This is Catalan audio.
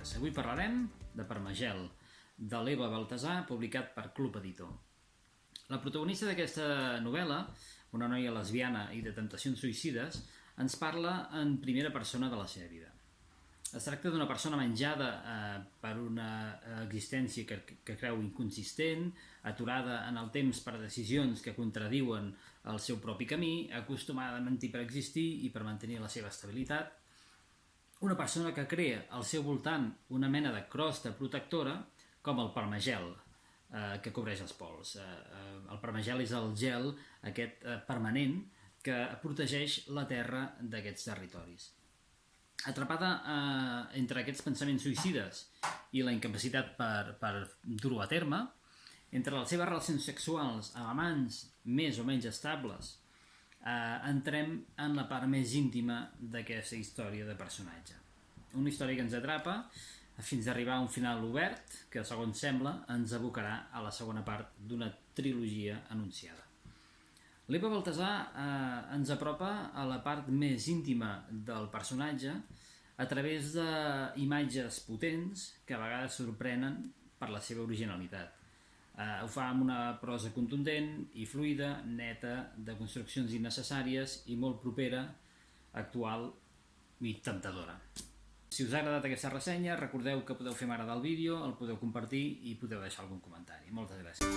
novel·les. Avui parlarem de Permagel, de l'Eva Baltasar, publicat per Club Editor. La protagonista d'aquesta novel·la, una noia lesbiana i de temptacions suïcides, ens parla en primera persona de la seva vida. Es tracta d'una persona menjada per una existència que creu inconsistent, aturada en el temps per decisions que contradiuen el seu propi camí, acostumada a mentir per existir i per mantenir la seva estabilitat. Una persona que crea al seu voltant una mena de crosta protectora com el permagel que cobreix els pols. El permagel és el gel aquest permanent que protegeix la terra d'aquests territoris. Atrapada entre aquests pensaments suïcides i la incapacitat per dur-ho a terme, entre les seves relacions sexuals amb amants més o menys estables, entrem en la part més íntima d'aquesta història de personatge. Una història que ens atrapa fins a arribar a un final obert que, segons sembla, ens abocarà a la segona part d'una trilogia anunciada. L'Eva Baltasar ens apropa a la part més íntima del personatge a través d'imatges potents que a vegades sorprenen per la seva originalitat. Ho fa amb una prosa contundent i fluida, neta de construccions innecessàries i molt propera, actual i temptadora. Si us ha agradat aquesta ressenya, recordeu que podeu fer m'agrada al vídeo, el podeu compartir i podeu deixar algun comentari. Moltes gràcies.